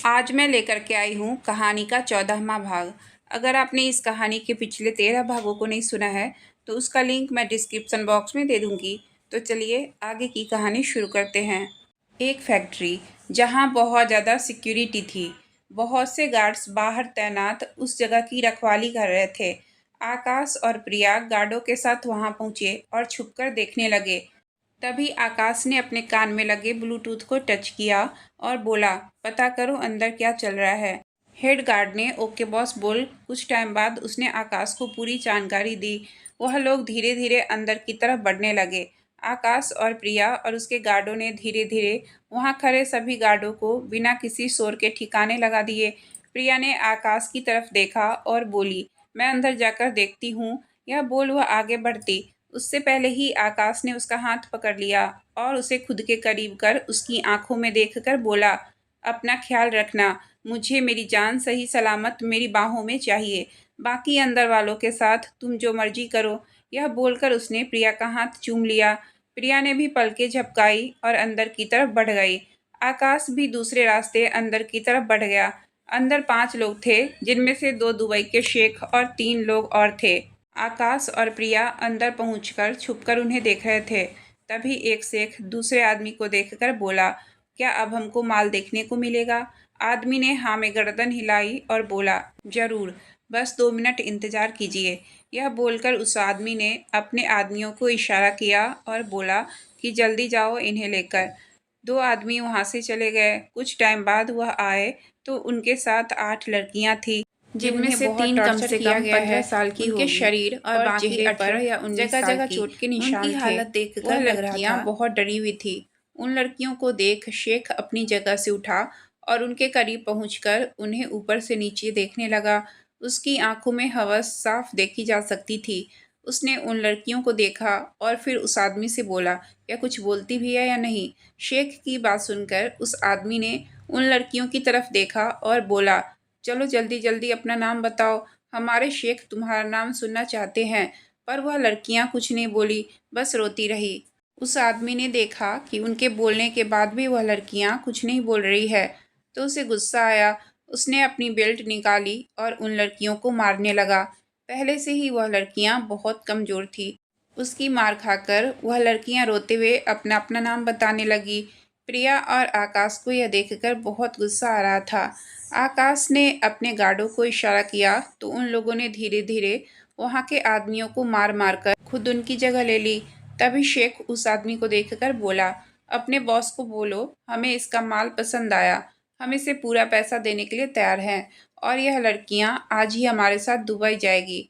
आज मैं लेकर के आई हूँ कहानी का 14वां भाग। अगर आपने इस कहानी के पिछले 13 भागों को नहीं सुना है तो उसका लिंक मैं डिस्क्रिप्शन बॉक्स में दे दूँगी। तो चलिए आगे की कहानी शुरू करते हैं। एक फैक्ट्री जहाँ बहुत ज़्यादा सिक्योरिटी थी। बहुत से गार्ड्स बाहर तैनात उस जगह की रखवाली कर रहे थे। आकाश और प्रिया गार्डों के साथ वहाँ पहुँचे और छुपकर देखने लगे। तभी आकाश ने अपने कान में लगे ब्लूटूथ को टच किया और बोला, पता करो अंदर क्या चल रहा है। हेड गार्ड ने ओके बॉस बोल कुछ टाइम बाद उसने आकाश को पूरी जानकारी दी। वह लोग धीरे धीरे अंदर की तरफ बढ़ने लगे। आकाश और प्रिया और उसके गार्डों ने धीरे धीरे वहां खड़े सभी गार्डों को बिना किसी शोर के ठिकाने लगा दिए। प्रिया ने आकाश की तरफ देखा और बोली, मैं अंदर जाकर देखती हूँ। यह बोल वह आगे बढ़ती। उससे पहले ही आकाश ने उसका हाथ पकड़ लिया और उसे खुद के करीब कर उसकी आंखों में देखकर बोला, अपना ख्याल रखना। मुझे मेरी जान सही सलामत मेरी बाहों में चाहिए। बाकी अंदर वालों के साथ तुम जो मर्जी करो। यह बोलकर उसने प्रिया का हाथ चूम लिया। प्रिया ने भी पलकें झपकाई और अंदर की तरफ बढ़ गई। आकाश भी दूसरे रास्ते अंदर की तरफ बढ़ गया। अंदर 5 लोग थे, जिनमें से 2 दुबई के शेख और 3 लोग और थे। आकाश और प्रिया अंदर पहुंचकर छुपकर उन्हें देख रहे थे। तभी एक शेख दूसरे आदमी को देखकर बोला, क्या अब हमको माल देखने को मिलेगा? आदमी ने हाँ में गर्दन हिलाई और बोला, जरूर, बस 2 मिनट इंतजार कीजिए। यह बोलकर उस आदमी ने अपने आदमियों को इशारा किया और बोला कि जल्दी जाओ इन्हें लेकर। 2 आदमी वहां से चले गए। कुछ टाइम बाद वह आए तो उनके साथ 8 लड़कियां थी, जिनमें से 3 कम से कम 15 साल की उनके शरीर और चेहरे पर या जगह जगह चोट के निशान थे। हालत देखकर लड़कियां बहुत डरी हुई थी। उन लड़कियों को देख शेख अपनी जगह से उठा और उनके करीब पहुंचकर उन्हें ऊपर से नीचे देखने लगा। उसकी आंखों में हवस साफ देखी जा सकती थी। उसने उन लड़कियों को देखा और फिर उस आदमी से बोला, क्या कुछ बोलती भी है या नहीं? शेख की बात सुनकर उस आदमी ने उन लड़कियों की तरफ देखा और बोला, चलो जल्दी जल्दी अपना नाम बताओ। हमारे शेख तुम्हारा नाम सुनना चाहते हैं। पर वह लड़कियां कुछ नहीं बोली, बस रोती रही। उस आदमी ने देखा कि उनके बोलने के बाद भी वह लड़कियां कुछ नहीं बोल रही है, तो उसे गुस्सा आया। उसने अपनी बेल्ट निकाली और उन लड़कियों को मारने लगा। पहले से ही वह लड़कियां बहुत कमजोर थी। उसकी मार खाकर वह लड़कियां रोते हुए अपना अपना नाम बताने लगी। प्रिया और आकाश को यह देखकर बहुत गुस्सा आ रहा था। आकाश ने अपने गार्डों को इशारा किया तो उन लोगों ने धीरे धीरे वहां के आदमियों को मार मार कर खुद उनकी जगह ले ली। तभी शेख उस आदमी को देखकर बोला, अपने बॉस को बोलो हमें इसका माल पसंद आया। हम इसे पूरा पैसा देने के लिए तैयार हैं और यह लड़कियां आज ही हमारे साथ दुबई जाएगी।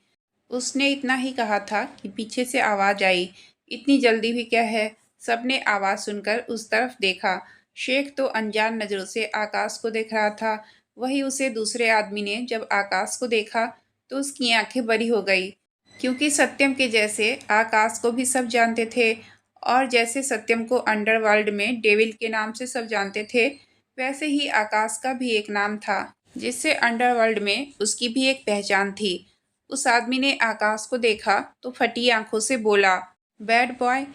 उसने इतना ही कहा था कि पीछे से आवाज आई, इतनी जल्दी भी क्या है? सबने आवाज सुनकर उस तरफ देखा। शेख तो अनजान नजरों से आकाश को देख रहा था। वही उसे दूसरे आदमी ने जब आकाश को देखा तो उसकी आंखें बड़ी हो गई, क्योंकि सत्यम के जैसे आकाश को भी सब जानते थे। और जैसे सत्यम को अंडरवर्ल्ड में डेविल के नाम से सब जानते थे, वैसे ही आकाश का भी एक नाम था, जिससे अंडरवर्ल्ड में उसकी भी एक पहचान थी। उस आदमी ने आकाश को देखा तो फटी आंखों से बोला, बैड बॉय।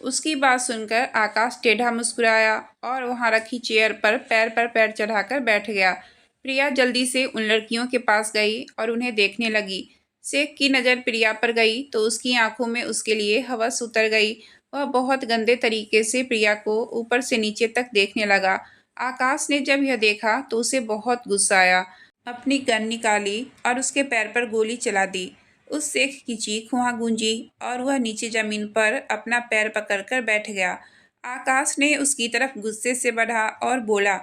उसकी बात सुनकर आकाश टेढ़ा मुस्कुराया और वहां रखी चेयर पर पैर चढ़ाकर बैठ गया। प्रिया जल्दी से उन लड़कियों के पास गई और उन्हें देखने लगी। शेख की नज़र प्रिया पर गई तो उसकी आंखों में उसके लिए हवस उतर गई। वह बहुत गंदे तरीके से प्रिया को ऊपर से नीचे तक देखने लगा। आकाश ने जब यह देखा तो उसे बहुत गुस्सा आया। अपनी गन निकाली और उसके पैर पर गोली चला दी। उस शेख की चीख वहां गूंजी और वह नीचे जमीन पर अपना पैर पकड़कर बैठ गया। आकाश ने उसकी तरफ गुस्से से बढ़ा और बोला,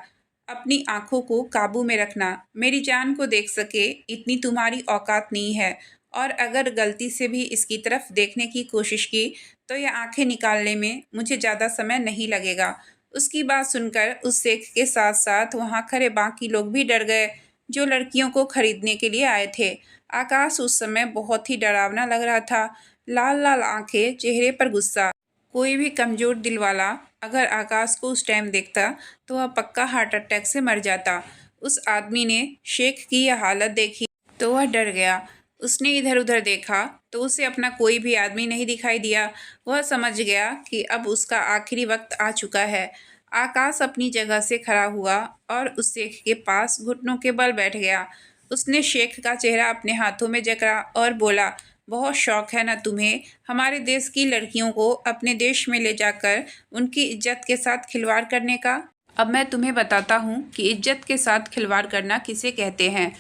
अपनी आंखों को काबू में रखना। मेरी जान को देख सके इतनी तुम्हारी औकात नहीं है, और अगर गलती से भी इसकी तरफ देखने की कोशिश की तो यह आंखें निकालने में मुझे ज़्यादा समय नहीं लगेगा। उसकी बात सुनकर उस शेख के साथ साथ वहां खड़े बाकी लोग भी डर गए, जो लड़कियों को खरीदने के लिए आए थे। आकाश उस समय बहुत ही डरावना लग रहा था। लाल लाल आंखें, चेहरे पर गुस्सा। कोई भी कमजोर दिल वाला अगर आकाश को उस टाइम देखता तो वह पक्का हार्ट अटैक से मर जाता। उस आदमी ने शेख की यह हालत देखी तो वह डर गया। उसने इधर उधर देखा तो उसे अपना कोई भी आदमी नहीं दिखाई दिया। वह समझ गया कि अब उसका आखिरी वक्त आ चुका है। आकाश अपनी जगह से खड़ा हुआ और उस शेख के पास घुटनों के बल बैठ गया। उसने शेख का चेहरा अपने हाथों में जकड़ा और बोला, बहुत शौक है ना तुम्हें हमारे देश की लड़कियों को अपने देश में ले जाकर उनकी इज्जत के साथ खिलवाड़ करने का। अब मैं तुम्हें बताता हूँ कि इज्जत के साथ खिलवाड़ करना किसे कहते हैं।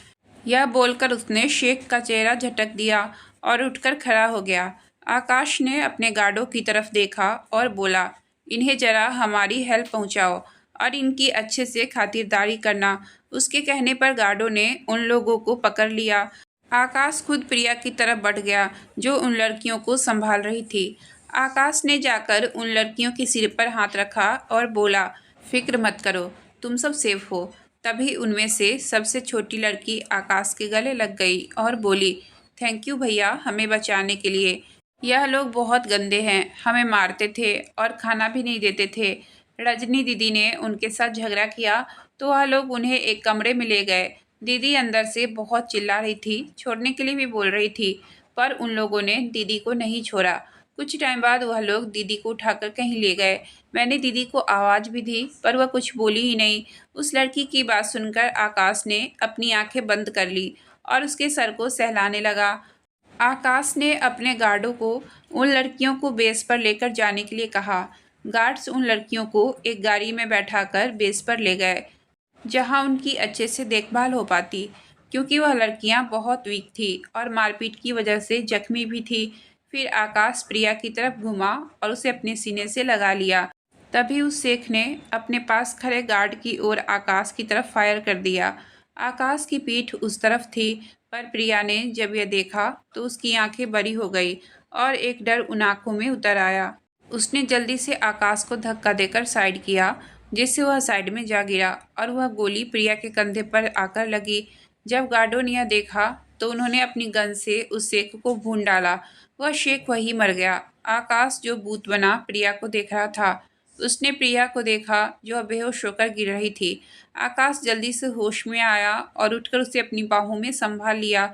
यह बोलकर उसने शेख का चेहरा झटक दिया और उठकर खड़ा हो गया। आकाश ने अपने गार्डों की तरफ देखा और बोला, इन्हें जरा हमारी हेल्प पहुंचाओ और इनकी अच्छे से खातिरदारी करना। उसके कहने पर गार्डों ने उन लोगों को पकड़ लिया। आकाश खुद प्रिया की तरफ बढ़ गया जो उन लड़कियों को संभाल रही थी। आकाश ने जाकर उन लड़कियों के सिर पर हाथ रखा और बोला, फिक्र मत करो, तुम सब सेफ हो। तभी उनमें से सबसे छोटी लड़की आकाश के गले लग गई और बोली, थैंक यू भैया हमें बचाने के लिए। यह लोग बहुत गंदे हैं, हमें मारते थे और खाना भी नहीं देते थे। रजनी दीदी ने उनके साथ झगड़ा किया तो वह लोग उन्हें एक कमरे में ले गए। दीदी अंदर से बहुत चिल्ला रही थी, छोड़ने के लिए भी बोल रही थी, पर उन लोगों ने दीदी को नहीं छोड़ा। कुछ टाइम बाद वह लोग दीदी को उठाकर कहीं ले गए। मैंने दीदी को आवाज़ भी दी पर वह कुछ बोली ही नहीं। उस लड़की की बात सुनकर आकाश ने अपनी आंखें बंद कर ली और उसके सर को सहलाने लगा। आकाश ने अपने गार्डों को उन लड़कियों को बेस पर लेकर जाने के लिए कहा। गार्ड्स उन लड़कियों को एक गाड़ी में बैठाकर बेस पर ले गए जहां उनकी अच्छे से देखभाल हो पाती, क्योंकि वह लड़कियां बहुत वीक थी और मारपीट की वजह से जख्मी भी थी। फिर आकाश प्रिया की तरफ घुमा और उसे अपने सीने से लगा लिया। तभी उस शेख ने अपने पास खड़े गार्ड की ओर आकाश की तरफ फायर कर दिया। आकाश की पीठ उस तरफ थी, पर प्रिया ने जब यह देखा तो उसकी आंखें बड़ी हो गई और एक डर उन आंखों में उतर आया। उसने जल्दी से आकाश को धक्का देकर साइड किया, जिससे वह साइड में जा गिरा और वह गोली प्रिया के कंधे पर आकर लगी। जब गार्डों ने यह देखा तो उन्होंने अपनी गन से उस शेख को भून डाला। वह शेख वहीं मर गया। आकाश जो भूत बना प्रिया को देख रहा था। उसने प्रिया को देखा जो बेहोश होकर गिर रही थी। आकाश जल्दी से होश में आया और उठकर उसे अपनी बाहों में संभाल लिया।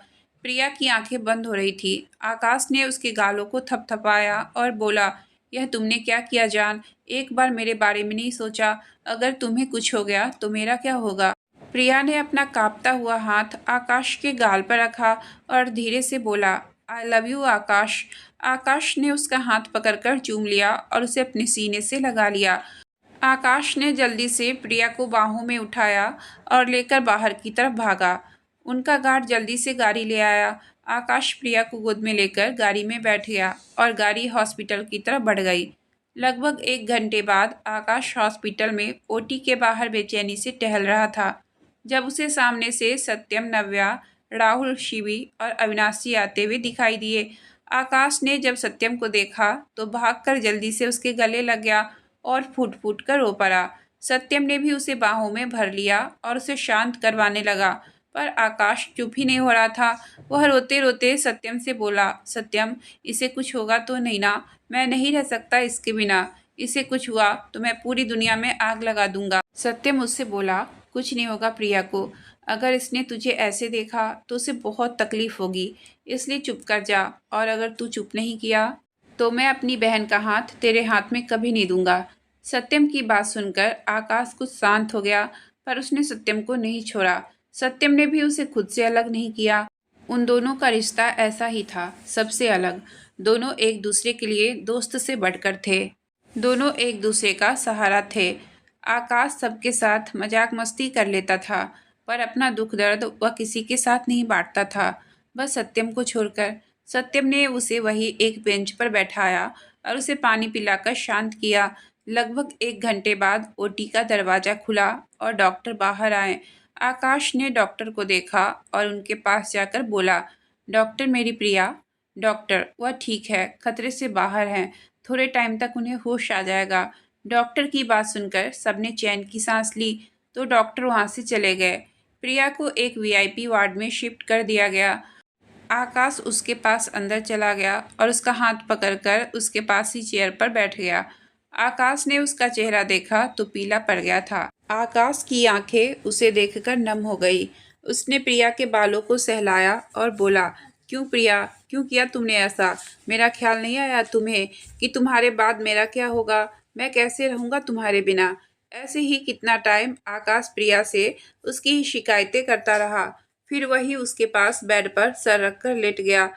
प्रिया की आंखें बंद हो रही थी। आकाश ने उसके गालों को थपथपाया और बोला, यह तुमने क्या किया जान? एक बार मेरे बारे में नहीं सोचा? अगर तुम्हें कुछ हो गया तो मेरा क्या होगा? प्रिया ने अपना कांपता हुआ हाथ आकाश के गाल पर रखा और धीरे से बोला, आई लव यू आकाश। आकाश ने उसका हाथ पकड़कर चूम लिया और उसे अपने सीने से लगा लिया। आकाश ने जल्दी से प्रिया को बाहों में उठाया और लेकर बाहर की तरफ भागा। उनका गार्ड जल्दी से गाड़ी ले आया। आकाश प्रिया को गोद में लेकर गाड़ी में बैठ गया और गाड़ी हॉस्पिटल की तरफ बढ़ गई। लगभग 1 घंटे बाद आकाश हॉस्पिटल में ओटी के बाहर बेचैनी से टहल रहा था, जब उसे सामने से सत्यम, नव्या, राहुल, शिवी और अविनाशी आते हुए दिखाई दिए। आकाश ने जब सत्यम को देखा तो भागकर जल्दी से उसके गले लग गया और फूट फूट कर रो पड़ा। सत्यम ने भी उसे बाहों में भर लिया और उसे शांत करवाने लगा, पर आकाश चुप ही नहीं हो रहा था। वह रोते रोते सत्यम से बोला, सत्यम, इसे कुछ होगा तो नहीं ना? मैं नहीं रह सकता इसके बिना। इसे कुछ हुआ तो मैं पूरी दुनिया में आग लगा दूंगा। सत्यम उससे बोला, कुछ नहीं होगा प्रिया को। अगर इसने तुझे ऐसे देखा तो उसे बहुत तकलीफ होगी, इसलिए चुप कर जा। और अगर तू चुप नहीं किया तो मैं अपनी बहन का हाथ तेरे हाथ में कभी नहीं दूंगा। सत्यम की बात सुनकर आकाश कुछ शांत हो गया, पर उसने सत्यम को नहीं छोड़ा। सत्यम ने भी उसे खुद से अलग नहीं किया। उन दोनों का रिश्ता ऐसा ही था, सबसे अलग। दोनों एक दूसरे के लिए दोस्त से बढ़कर थे। दोनों एक दूसरे का सहारा थे। आकाश सबके साथ मजाक मस्ती कर लेता था, पर अपना दुख दर्द वह किसी के साथ नहीं बांटता था, बस सत्यम को छोड़कर। सत्यम ने उसे वही एक बेंच पर बैठाया और उसे पानी पिलाकर शांत किया। लगभग 1 घंटे बाद ओटी का दरवाज़ा खुला और डॉक्टर बाहर आए। आकाश ने डॉक्टर को देखा और उनके पास जाकर बोला, डॉक्टर, मेरी प्रिया। डॉक्टर, वह ठीक है, खतरे से बाहर हैं, थोड़े टाइम तक उन्हें होश आ जाएगा। डॉक्टर की बात सुनकर सबने चैन की सांस ली तो डॉक्टर वहाँ से चले गए। प्रिया को एक वीआईपी वार्ड में शिफ्ट कर दिया गया। आकाश उसके पास अंदर चला गया और उसका हाथ पकड़कर उसके पास ही चेयर पर बैठ गया। आकाश ने उसका चेहरा देखा तो पीला पड़ गया था। आकाश की आंखें उसे देखकर नम हो गई। उसने प्रिया के बालों को सहलाया और बोला, क्यों प्रिया, क्यों किया तुमने ऐसा? मेरा ख्याल नहीं आया तुम्हें कि तुम्हारे बाद मेरा क्या होगा? मैं कैसे रहूँगा तुम्हारे बिना? ऐसे ही कितना टाइम आकाश प्रिया से उसकी ही शिकायतें करता रहा। फिर वही उसके पास बेड पर सर रखकर लेट गया।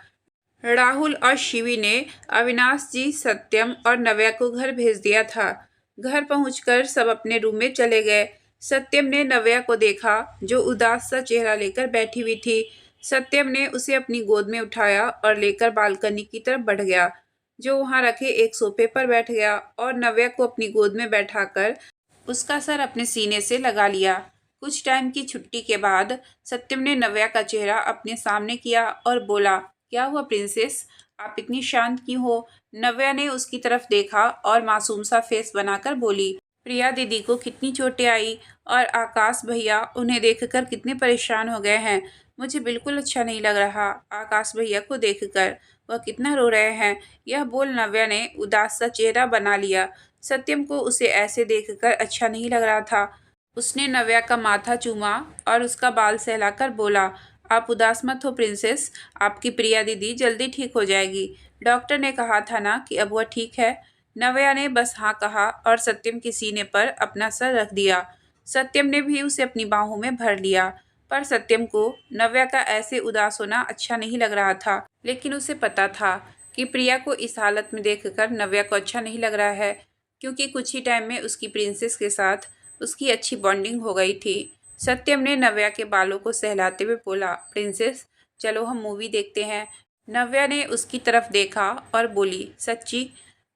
राहुल और शिवी ने अविनाश जी, सत्यम और नव्या को घर भेज दिया था। घर पहुंचकर सब अपने रूम में चले गए। सत्यम ने नव्या को देखा जो उदास सा चेहरा लेकर बैठी हुई थी। सत्यम ने उसे अपनी गोद में उठाया और लेकर बालकनी की तरफ बढ़ गया, जो वहां रखे एक सोफे पर बैठ गया और नव्या को अपनी गोद में बैठाकर उसका सर अपने सीने से लगा लिया। कुछ टाइम की छुट्टी के बाद सत्यम ने नव्या का चेहरा अपने सामने किया और बोला, क्या हुआ प्रिंसेस, आप इतनी शांत क्यों हो? नव्या ने उसकी तरफ देखा और मासूम सा फेस बनाकर बोली, प्रिया दीदी को कितनी चोटें आई और आकाश भैया उन्हें देखकर कितने परेशान हो गए हैं। मुझे बिल्कुल अच्छा नहीं लग रहा आकाश भैया को देखकर, वह कितना रो रहे हैं। यह बोल नव्या ने उदास सा चेहरा बना लिया। सत्यम को उसे ऐसे देखकर अच्छा नहीं लग रहा था। उसने नव्या का माथा चूमा और उसका बाल सहलाकर बोला, आप उदास मत हो प्रिंसेस, आपकी प्रिया दीदी जल्दी ठीक हो जाएगी। डॉक्टर ने कहा था ना कि अब वह ठीक है। नव्या ने बस हाँ कहा और सत्यम के सीने पर अपना सर रख दिया। सत्यम ने भी उसे अपनी बाहों में भर लिया। पर सत्यम को नव्या का ऐसे उदास होना अच्छा नहीं लग रहा था, लेकिन उसे पता था कि प्रिया को इस हालत में देखकर नव्या को अच्छा नहीं लग रहा है, क्योंकि कुछ ही टाइम में उसकी प्रिंसेस के साथ उसकी अच्छी बॉन्डिंग हो गई थी। सत्यम ने नव्या के बालों को सहलाते हुए बोला, प्रिंसेस चलो हम मूवी देखते हैं। नव्या ने उसकी तरफ देखा और बोली, सच्ची?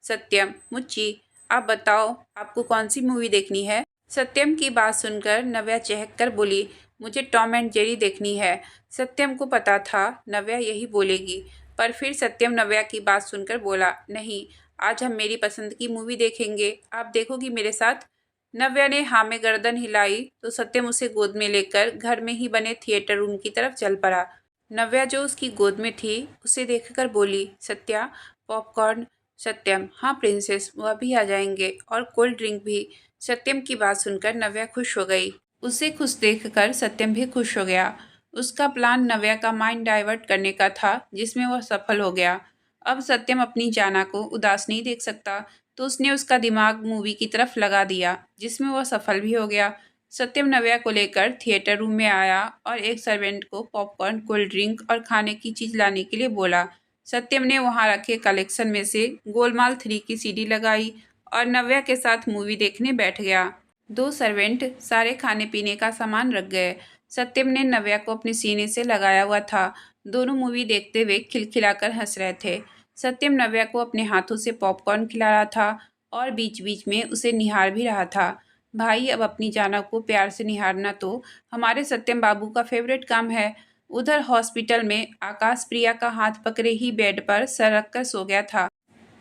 सत्यम, मुच्ची, आप बताओ आपको कौन सी मूवी देखनी है? सत्यम की बात सुनकर नव्या चहक कर बोली, मुझे टॉम एंड जेरी देखनी है। सत्यम को पता था नव्या यही बोलेगी, पर फिर सत्यम नव्या की बात सुनकर बोला, नहीं, आज हम मेरी पसंद की मूवी देखेंगे, आप देखोगी मेरे साथ? नव्या ने हाँ में गर्दन हिलाई तो सत्यम उसे गोद में लेकर घर में ही बने थिएटर रूम की तरफ चल पड़ा। नव्या जो उसकी गोद में थी उसे देखकर बोली, सत्या, पॉपकॉर्न? सत्यम, हाँ प्रिंसेस, वह भी आ जाएंगे और कोल्ड ड्रिंक भी। सत्यम की बात सुनकर नव्या खुश हो गई। उसे खुश देखकर सत्यम भी खुश हो गया। उसका प्लान नव्या का माइंड डाइवर्ट करने का था, जिसमें वह सफल हो गया। अब सत्यम अपनी जाना को उदास नहीं देख सकता, तो उसने उसका दिमाग मूवी की तरफ लगा दिया, जिसमें वह सफल भी हो गया। सत्यम नव्या को लेकर थिएटर रूम में आया और एक सर्वेंट को पॉपकॉर्न, कोल्ड ड्रिंक और खाने की चीज़ लाने के लिए बोला। सत्यम ने वहां रखे कलेक्शन में से गोलमाल 3 की सीडी लगाई और नव्या के साथ मूवी देखने बैठ गया। 2 सर्वेंट सारे खाने पीने का सामान रख गए। सत्यम ने नव्या को अपने सीने से लगाया हुआ था। दोनों मूवी देखते हुए खिलखिलाकर हंस रहे थे। सत्यम नव्या को अपने हाथों से पॉपकॉर्न खिला रहा था और बीच बीच में उसे निहार भी रहा था। भाई, अब अपनी जाना को प्यार से निहारना तो हमारे सत्यम बाबू का फेवरेट काम है। उधर हॉस्पिटल में आकाश प्रिया का हाथ पकड़े ही बेड पर सर रखकर सो गया था।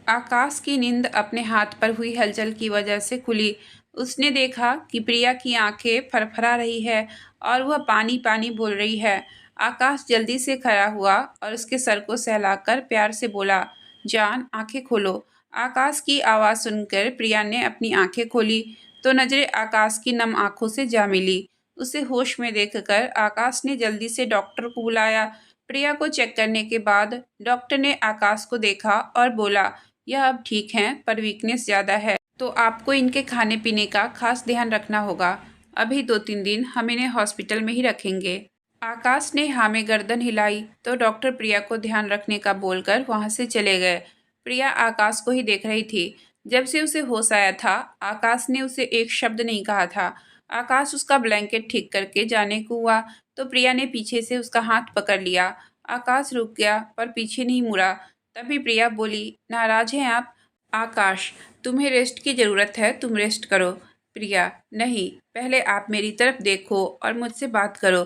आकाश की नींद अपने हाथ पर हुई हलचल की वजह से खुली। उसने देखा कि प्रिया की आंखें फरफरा रही है और वह पानी पानी बोल रही है। आकाश जल्दी से खड़ा हुआ और उसके सर को सहलाकर प्यार से बोला, जान, आंखें खोलो। आकाश की आवाज़ सुनकर प्रिया ने अपनी आंखें खोली तो नजरें आकाश की नम आंखों से जा मिली। उसे होश में देखकर आकाश ने जल्दी से डॉक्टर को बुलाया। प्रिया को चेक करने के बाद डॉक्टर ने आकाश को देखा और बोला, यह अब ठीक हैं, पर वीकनेस ज़्यादा है, तो आपको इनके खाने पीने का खास ध्यान रखना होगा। अभी 2-3 दिन हम इन्हें हॉस्पिटल में ही रखेंगे। आकाश ने हाँ में गर्दन हिलाई तो डॉक्टर प्रिया को ध्यान रखने का बोलकर वहाँ से चले गए। प्रिया आकाश को ही देख रही थी। जब से उसे होश आया था, आकाश ने उसे एक शब्द नहीं कहा था। आकाश उसका ब्लैंकेट ठीक करके जाने को हुआ तो प्रिया ने पीछे से उसका हाथ पकड़ लिया। आकाश रुक गया पर पीछे नहीं मुड़ा। तभी प्रिया बोली, नाराज हैं आप? आकाश, तुम्हें रेस्ट की ज़रूरत है, तुम रेस्ट करो। प्रिया, नहीं, पहले आप मेरी तरफ देखो और मुझसे बात करो।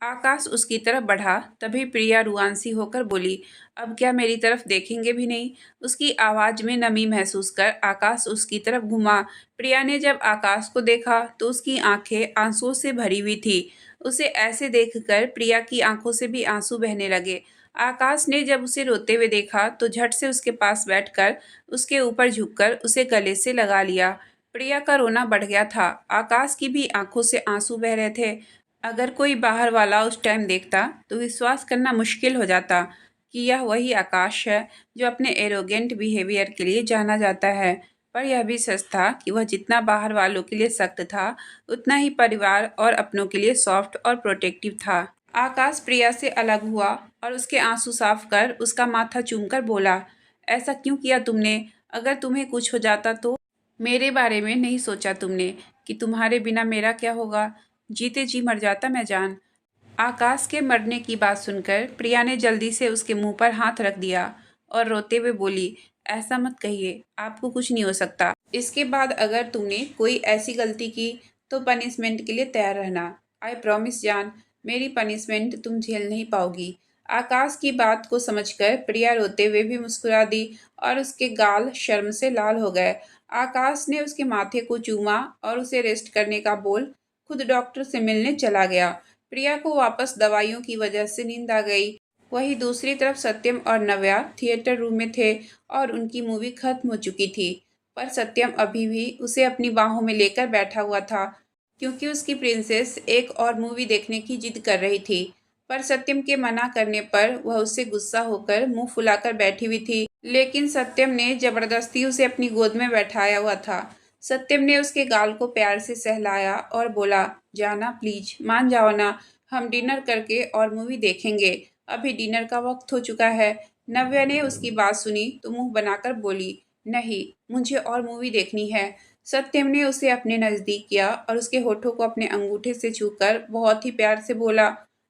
आकाश उसकी तरफ बढ़ा तभी प्रिया रुआंसी होकर बोली, अब क्या मेरी तरफ देखेंगे भी नहीं? उसकी आवाज़ में नमी महसूस कर आकाश उसकी तरफ घुमा। प्रिया ने जब आकाश को देखा तो उसकी आंखें आंसुओं से भरी हुई थी। उसे ऐसे देखकर प्रिया की आंखों से भी आंसू बहने लगे। आकाश ने जब उसे रोते हुए देखा तो झट से उसके पास बैठकर उसके ऊपर झुककर उसे गले से लगा लिया। प्रिया का रोना बढ़ गया था। आकाश की भी आंखों से आंसू बह रहे थे। अगर कोई बाहर वाला उस टाइम देखता तो विश्वास करना मुश्किल हो जाता कि यह वही आकाश है जो अपने एरोगेंट बिहेवियर के लिए जाना जाता है। पर यह भी सच था कि वह जितना बाहर वालों के लिए सख्त था, उतना ही परिवार और अपनों के लिए सॉफ्ट और प्रोटेक्टिव था। आकाश प्रिया से अलग हुआ और उसके आंसू साफ कर उसका माथा चूमकर बोला, ऐसा क्यों किया तुमने? अगर तुम्हें कुछ हो जाता तो? मेरे बारे में नहीं सोचा तुमने कि तुम्हारे बिना मेरा क्या होगा? जीते जी मर जाता मैं जान। आकाश के मरने की बात सुनकर प्रिया ने जल्दी से उसके मुंह पर हाथ रख दिया और रोते हुए बोली, ऐसा मत कहिए, आपको कुछ नहीं हो सकता। इसके बाद अगर तुमने कोई ऐसी गलती की तो पनिशमेंट के लिए तैयार रहना। आई प्रॉमिस जान, मेरी पनिशमेंट तुम झेल नहीं पाओगी। आकाश की बात को समझकर प्रिया रोते हुए भी मुस्कुरा दी और उसके गाल शर्म से लाल हो गए। आकाश ने उसके माथे को चूमा और उसे रेस्ट करने का बोल खुद डॉक्टर से मिलने चला गया। प्रिया को वापस दवाइयों की वजह से नींद आ गई। वहीं दूसरी तरफ सत्यम और नव्या थिएटर रूम में थे और उनकी मूवी खत्म हो चुकी थी। पर सत्यम अभी भी उसे अपनी बाहों में लेकर बैठा हुआ था, क्योंकि उसकी प्रिंसेस एक और मूवी देखने की जिद कर रही थी। पर सत्यम के मना करने पर वह उससे गुस्सा होकर मुंह फुलाकर बैठी हुई थी, लेकिन सत्यम ने जबरदस्ती उसे अपनी गोद में बैठाया हुआ था। सत्यम ने उसके गाल को प्यार से सहलाया और बोला, जाना प्लीज, मान जाओ ना, हम डिनर करके और मूवी देखेंगे, अभी डिनर का वक्त हो चुका है। नव्या ने उसकी बात सुनी तो मुंह बनाकर बोली, नहीं, मुझे और मूवी देखनी है। सत्यम ने उसे अपने नजदीक किया और उसके होठों को अपने अंगूठे से छूकर बहुत ही प्यार से बोला,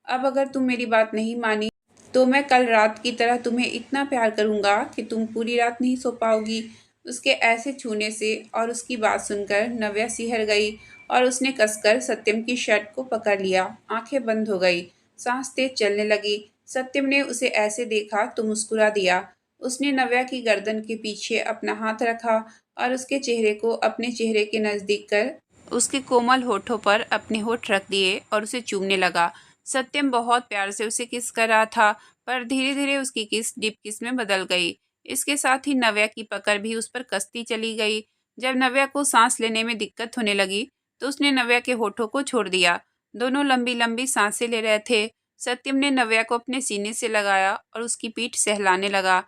अब अगर तुम मेरी बात नहीं मानी तो मैं कल रात की तरह तुम्हें इतना प्यार करूंगा कि तुम पूरी रात नहीं सो पाओगी। उसके ऐसे छूने से और उसकी बात सुनकर नव्या सिहर गई और उसने कसकर सत्यम की शर्ट को पकड़ लिया। आंखें बंद हो गई, सांस तेज चलने लगी। सत्यम ने उसे ऐसे देखा तो मुस्कुरा दिया। उसने नव्या की गर्दन के पीछे अपना हाथ रखा और उसके चेहरे को अपने चेहरे के नजदीक कर उसके कोमल होठों पर अपने होठ रख दिए और उसे चूमने लगा। सत्यम बहुत प्यार से उसे किस कर रहा था, पर धीरे धीरे उसकी किस डीप किस में बदल गई। इसके साथ ही नव्या की पकड़ भी उस पर कसती चली गई। जब नव्या को सांस लेने में दिक्कत होने लगी तो उसने नव्या के होठों को छोड़ दिया। दोनों लंबी लंबी सांसें ले रहे थे। सत्यम ने नव्या को अपने सीने से लगाया और उसकी पीठ सहलाने लगा।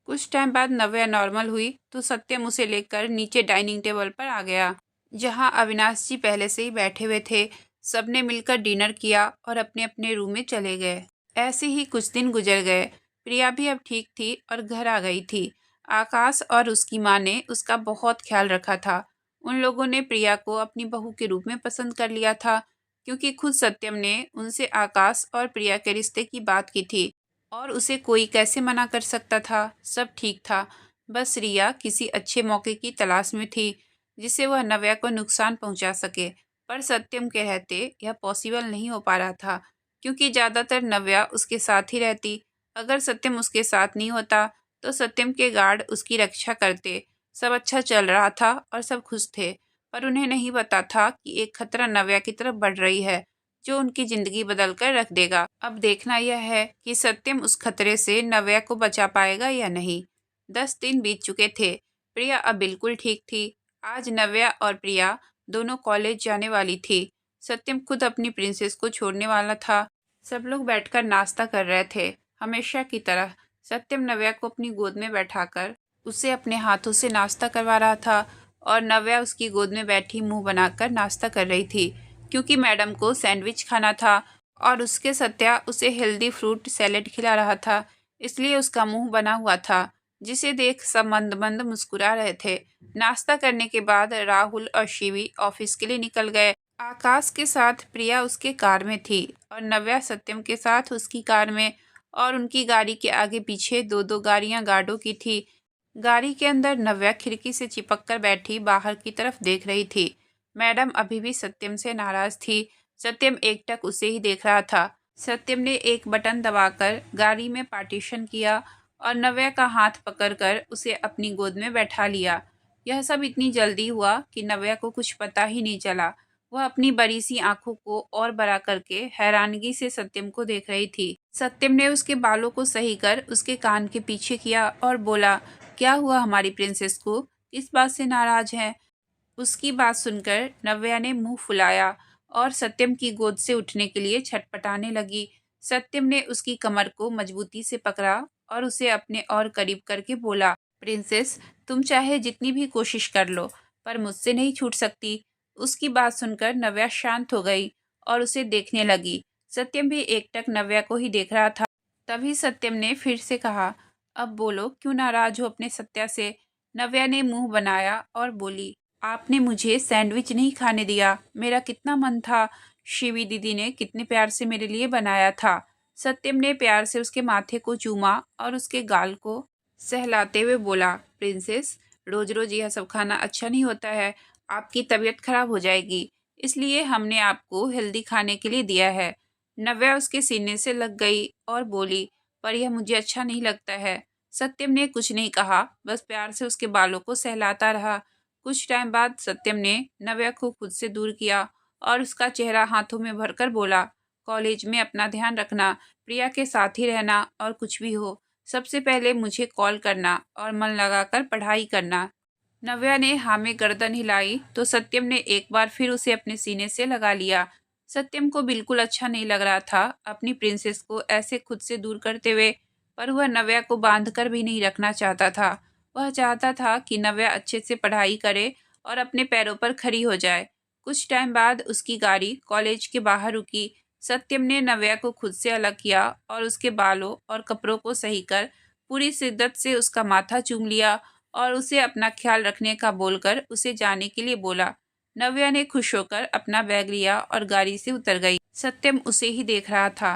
कुछ टाइम बाद नव्या नॉर्मल हुई तो सत्यम उसे लेकर नीचे डाइनिंग टेबल पर आ गया, जहां अविनाश जी पहले से ही बैठे हुए थे। सबने मिलकर डिनर किया और अपने अपने रूम में चले गए। ऐसे ही कुछ दिन गुजर गए। प्रिया भी अब ठीक थी और घर आ गई थी। आकाश और उसकी माँ ने उसका बहुत ख्याल रखा था। उन लोगों ने प्रिया को अपनी बहू के रूप में पसंद कर लिया था, क्योंकि खुद सत्यम ने उनसे आकाश और प्रिया के रिश्ते की बात की थी और उसे कोई कैसे मना कर सकता था। सब ठीक था, बस रिया किसी अच्छे मौके की तलाश में थी जिससे वह नव्या को नुकसान पहुंचा सके। पर सत्यम के रहते यह पॉसिबल नहीं हो पा रहा था, क्योंकि ज़्यादातर नव्या उसके साथ ही रहती। अगर सत्यम उसके साथ नहीं होता तो सत्यम के गार्ड उसकी रक्षा करते। सब अच्छा चल रहा था और सब खुश थे, पर उन्हें नहीं पता था कि एक खतरा नव्या की तरफ बढ़ रही है, जो उनकी जिंदगी बदल कर रख देगा। अब देखना यह है कि सत्यम उस खतरे से नव्या को बचा पाएगा या नहीं। 10 दिन बीत चुके थे। प्रिया अब बिल्कुल ठीक थी। आज नव्या और प्रिया दोनों कॉलेज जाने वाली थी। सत्यम खुद अपनी प्रिंसेस को छोड़ने वाला था। सब लोग बैठकर नाश्ता कर रहे थे, हमेशा की तरह। सत्यम नव्या को अपनी गोद में बैठाकर उसे अपने हाथों से नाश्ता करवा रहा था और नव्या उसकी गोद में बैठी मुंह बनाकर नाश्ता कर रही थी, क्योंकि मैडम को सैंडविच खाना था और उसके सत्या उसे हेल्दी फ्रूट सैलेड खिला रहा था, इसलिए उसका मुंह बना हुआ था, जिसे देख सब मंद मंद मुस्कुरा रहे थे। नाश्ता करने के बाद राहुल और शिवी ऑफिस के लिए निकल गए। आकाश के साथ प्रिया उसके कार में थी और नव्या सत्यम के साथ उसकी कार में, और उनकी गाड़ी के आगे पीछे दो दो गाड़ियां गार्डों की थी। गाड़ी के अंदर नव्या खिड़की से चिपक कर बैठी बाहर की तरफ देख रही थी। मैडम अभी भी सत्यम से नाराज थी। सत्यम एकटक उसे ही देख रहा था। सत्यम ने एक बटन दबाकर गाड़ी में पार्टीशन किया और नव्या का हाथ पकड़कर उसे अपनी गोद में बैठा लिया। यह सब इतनी जल्दी हुआ कि नव्या को कुछ पता ही नहीं चला। वह अपनी बड़ी सी आंखों को और बड़ा करके हैरानगी से सत्यम को देख रही थी। सत्यम ने उसके बालों को सही कर उसके कान के पीछे किया और बोला, क्या हुआ हमारी प्रिंसेस को, किस बात से नाराज है? उसकी बात सुनकर नव्या ने मुंह फुलाया और सत्यम की गोद से उठने के लिए छटपटाने लगी। सत्यम ने उसकी कमर को मजबूती से पकड़ा और उसे अपने और करीब करके बोला, प्रिंसेस, तुम चाहे जितनी भी कोशिश कर लो पर मुझसे नहीं छूट सकती। उसकी बात सुनकर नव्या शांत हो गई और उसे देखने लगी। सत्यम भी एकटक नव्या को ही देख रहा था। तभी सत्यम ने फिर से कहा, अब बोलो, क्यों नाराज हो अपने सत्या से? नव्या ने मुंह बनाया और बोली, आपने मुझे सैंडविच नहीं खाने दिया। मेरा कितना मन था। शिवी दीदी ने कितने प्यार से मेरे लिए बनाया था। सत्यम ने प्यार से उसके माथे को चूमा और उसके गाल को सहलाते हुए बोला, प्रिंसेस, रोज रोज यह सब खाना अच्छा नहीं होता है। आपकी तबीयत खराब हो जाएगी, इसलिए हमने आपको हेल्दी खाने के लिए दिया है। नव्या उसके सीने से लग गई और बोली, पर यह मुझे अच्छा नहीं लगता है। सत्यम ने कुछ नहीं कहा, बस प्यार से उसके बालों को सहलाता रहा। कुछ टाइम बाद सत्यम ने नव्या को खुद से दूर किया और उसका चेहरा हाथों में भरकर बोला, कॉलेज में अपना ध्यान रखना, प्रिया के साथ ही रहना, और कुछ भी हो सबसे पहले मुझे कॉल करना और मन लगाकर पढ़ाई करना। नव्या ने हाँ में गर्दन हिलाई तो सत्यम ने एक बार फिर उसे अपने सीने से लगा लिया। सत्यम को बिल्कुल अच्छा नहीं लग रहा था अपनी प्रिंसेस को ऐसे खुद से दूर करते हुए, पर वह नव्या को बांध कर भी नहीं रखना चाहता था। वह चाहता था कि नव्या अच्छे से पढ़ाई करे और अपने पैरों पर खड़ी हो जाए। कुछ टाइम बाद उसकी गाड़ी कॉलेज के बाहर रुकी। सत्यम ने नव्या को खुद से अलग किया और उसके बालों और कपड़ों को सही कर पूरी शिद्दत से उसका माथा चूम लिया और उसे अपना ख्याल रखने का बोलकर उसे जाने के लिए बोला। नव्या ने खुश होकर अपना बैग लिया और गाड़ी से उतर गई। सत्यम उसे ही देख रहा था।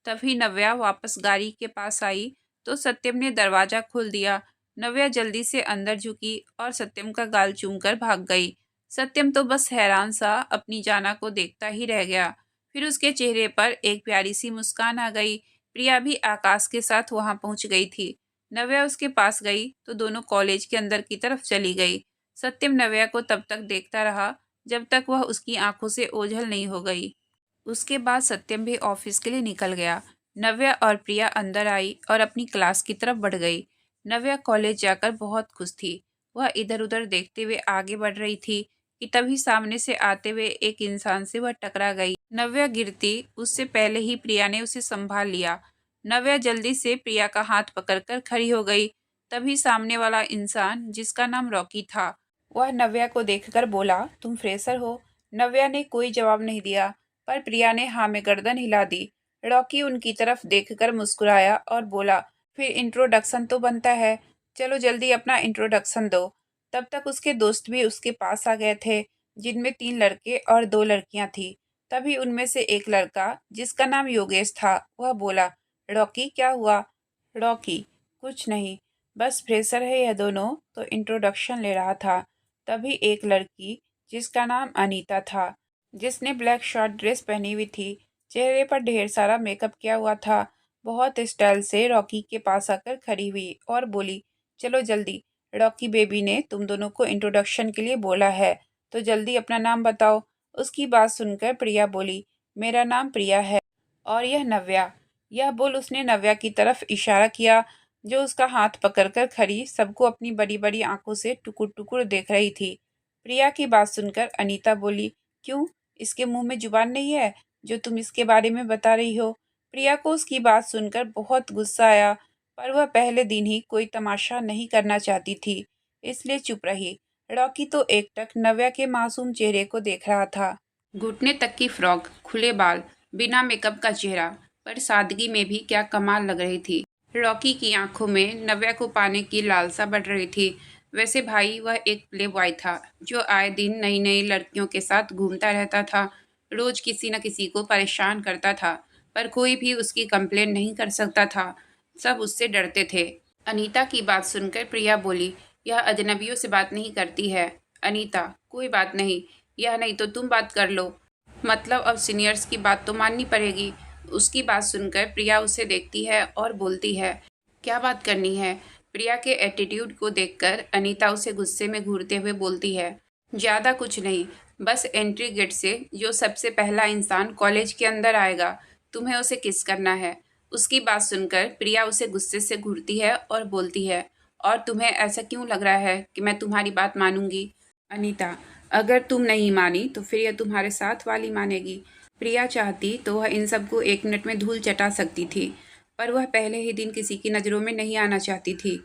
तभी नव्या वापस गाड़ी के पास आई तो सत्यम ने दरवाजा खोल दिया। नव्या जल्दी से अंदर झुकी और सत्यम का गाल चूमकर भाग गई। सत्यम तो बस हैरान सा अपनी जाना को देखता ही रह गया। फिर उसके चेहरे पर एक प्यारी सी मुस्कान आ गई। प्रिया भी आकाश के साथ वहां पहुंच गई थी। नव्या उसके पास गई तो दोनों कॉलेज के अंदर की तरफ चली गई। सत्यम नव्या को तब तक देखता रहा जब तक वह उसकी आंखों से ओझल नहीं हो गई। उसके बाद सत्यम भी ऑफिस के लिए निकल गया। नव्या और प्रिया अंदर आई और अपनी क्लास की तरफ बढ़ गई। नव्या कॉलेज जाकर बहुत खुश थी। वह इधर उधर देखते हुए आगे बढ़ रही थी कि तभी सामने से आते हुए एक इंसान से वह टकरा गई। नव्या गिरती उससे पहले ही प्रिया ने उसे संभाल लिया। नव्या जल्दी से प्रिया का हाथ पकड़कर खड़ी हो गई। तभी सामने वाला इंसान, जिसका नाम रॉकी था, वह नव्या को देखकर बोला, तुम फ्रेशर हो? नव्या ने कोई जवाब नहीं दिया, पर प्रिया ने हाँ में गर्दन हिला दी। रॉकी उनकी तरफ देखकर मुस्कुराया और बोला, फिर इंट्रोडक्शन तो बनता है, चलो जल्दी अपना इंट्रोडक्शन दो। तब तक उसके दोस्त भी उसके पास आ गए थे, जिनमें 3 लड़के और 2 लड़कियां थी। तभी उनमें से एक लड़का, जिसका नाम योगेश था, वह बोला, रॉकी क्या हुआ? रॉकी, कुछ नहीं, बस फ्रेशर है यह दोनों, तो इंट्रोडक्शन ले रहा था। तभी एक लड़की, जिसका नाम अनीता था, जिसने ब्लैक शॉर्ट ड्रेस पहनी हुई थी, चेहरे पर ढेर सारा मेकअप किया हुआ था, बहुत स्टाइल से रॉकी के पास आकर खड़ी हुई और बोली, चलो जल्दी, रॉकी बेबी ने तुम दोनों को इंट्रोडक्शन के लिए बोला है, तो जल्दी अपना नाम बताओ। उसकी बात सुनकर प्रिया बोली, मेरा नाम प्रिया है और यह नव्या। यह बोल उसने नव्या की तरफ इशारा किया, जो उसका हाथ पकड़कर खड़ी सबको अपनी बड़ी बड़ी आंखों से टुकुर टुकुर देख रही थी। प्रिया की बात सुनकर अनीता बोली, क्यों, इसके मुंह में जुबान नहीं है जो तुम इसके बारे में बता रही हो? प्रिया को उसकी बात सुनकर बहुत गुस्सा आया, पर वह पहले दिन ही कोई तमाशा नहीं करना चाहती थी, इसलिए चुप रही। रॉकी तो एकटक नव्या के मासूम चेहरे को देख रहा था। घुटने तक की फ्रॉक, खुले बाल, बिना मेकअप का चेहरा, पर सादगी में भी क्या कमाल लग रही थी। रॉकी की आंखों में नव्या को पाने की लालसा बढ़ रही थी। वैसे भाई वह एक प्ले बॉय था जो आए दिन नई नई लड़कियों के साथ घूमता रहता था, रोज किसी न किसी को परेशान करता था, पर कोई भी उसकी कंप्लेन नहीं कर सकता था। सब उससे डरते थे। अनीता की बात सुनकर प्रिया बोली, यह अजनबियों से बात नहीं करती है। अनीता, कोई बात नहीं, यह नहीं तो तुम बात कर लो, मतलब अब सीनियर्स की बात तो माननी पड़ेगी। उसकी बात सुनकर प्रिया उसे देखती है और बोलती है, क्या बात करनी है? प्रिया के एटीट्यूड को देखकर अनीता उसे गुस्से में घूरते हुए बोलती है, ज़्यादा कुछ नहीं, बस एंट्री गेट से जो सबसे पहला इंसान कॉलेज के अंदर आएगा, तुम्हें उसे किस करना है। उसकी बात सुनकर प्रिया उसे गुस्से से घूरती है और बोलती है, और तुम्हें ऐसा क्यों लग रहा है कि मैं तुम्हारी बात मानूंगी? अनीता, अगर तुम नहीं मानी तो फिर यह तुम्हारे साथ वाली मानेगी। प्रिया चाहती तो वह इन सबको 1 मिनट में धूल चटा सकती थी, पर वह पहले ही दिन किसी की नज़रों में नहीं आना चाहती थी।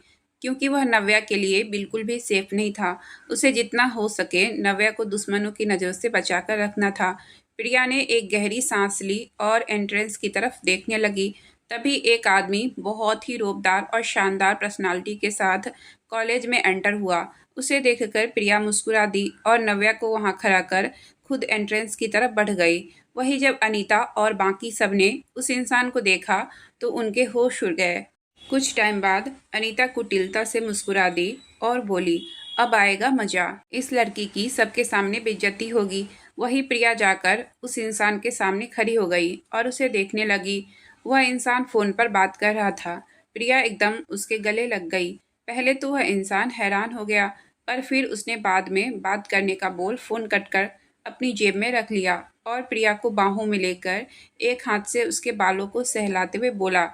क्योंकि वह नव्या के लिए बिल्कुल भी सेफ नहीं था। उसे जितना हो सके नव्या को दुश्मनों की नज़रों से बचाकर रखना था। प्रिया ने एक गहरी सांस ली और एंट्रेंस की तरफ देखने लगी। तभी एक आदमी बहुत ही रौबदार और शानदार पर्सनालिटी के साथ कॉलेज में एंटर हुआ। उसे देखकर प्रिया मुस्कुरा दी और नव्या को वहां खड़ा कर खुद एंट्रेंस की तरफ बढ़ गई। वहीं जब अनीता और बाकी सबने उस इंसान को देखा तो उनके होश उड़ गए। कुछ टाइम बाद अनीता कुटिलता से मुस्कुरा दी और बोली, अब आएगा मजा। इस लड़की की सबके सामने बेइज्जती होगी। वही प्रिया जाकर उस इंसान के सामने खड़ी हो गई और उसे देखने लगी। वह इंसान फोन पर बात कर रहा था। प्रिया एकदम उसके गले लग गई। पहले तो वह इंसान हैरान हो गया, पर फिर उसने बाद में बात करने का बोल फोन कट कर अपनी जेब में रख लिया और प्रिया को बाहों में लेकर एक हाथ से उसके बालों को सहलाते हुए बोला,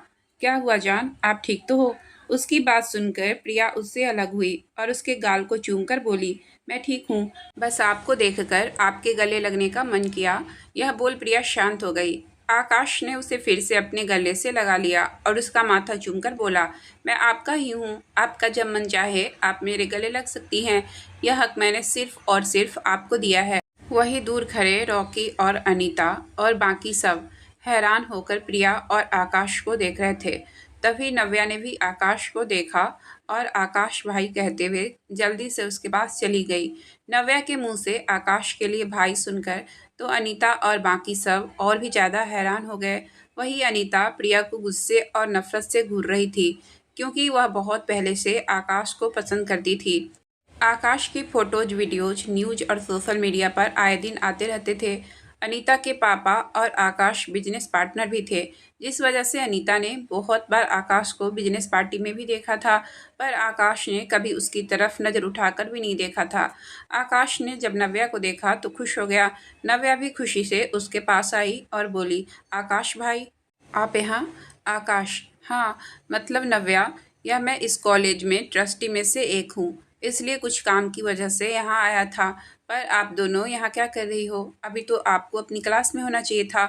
क्या हुआ जान, आप ठीक तो हो? उसकी बात सुनकर प्रिया उससे अलग हुई और उसके गाल को चूमकर बोली, मैं ठीक हूँ, बस आपको देखकर आपके गले लगने का मन किया। यह बोल प्रिया शांत हो गई। आकाश ने उसे फिर से अपने गले से लगा लिया और उसका माथा चूमकर बोला, मैं आपका ही हूँ, आपका जब मन चाहे आप मेरे गले लग सकती हैं। यह हक मैंने सिर्फ और सिर्फ आपको दिया है। वहीं दूर खड़े रॉकी और अनीता और बाकी सब हैरान होकर प्रिया और आकाश को देख रहे थे। तभी नव्या ने भी आकाश को देखा और आकाश भाई कहते हुए जल्दी से उसके पास चली गई। नव्या के मुंह से आकाश के लिए भाई सुनकर तो अनीता और बाकी सब और भी ज़्यादा हैरान हो गए। वही अनीता प्रिया को गुस्से और नफरत से घूर रही थी, क्योंकि वह बहुत पहले से आकाश को पसंद करती थी। आकाश की फोटोज, वीडियोज, न्यूज और सोशल मीडिया पर आए दिन आते रहते थे। अनीता के पापा और आकाश बिजनेस पार्टनर भी थे, जिस वजह से अनीता ने बहुत बार आकाश को बिजनेस पार्टी में भी देखा था, पर आकाश ने कभी उसकी तरफ नज़र उठाकर भी नहीं देखा था। आकाश ने जब नव्या को देखा तो खुश हो गया। नव्या भी खुशी से उसके पास आई और बोली, आकाश भाई, आप यहाँ? आकाश, हाँ, मतलब नव्या, या मैं इस कॉलेज में ट्रस्टी में से एक हूँ, इसलिए कुछ काम की वजह से यहाँ आया था। पर आप दोनों यहाँ क्या कर रही हो? अभी तो आपको अपनी क्लास में होना चाहिए था।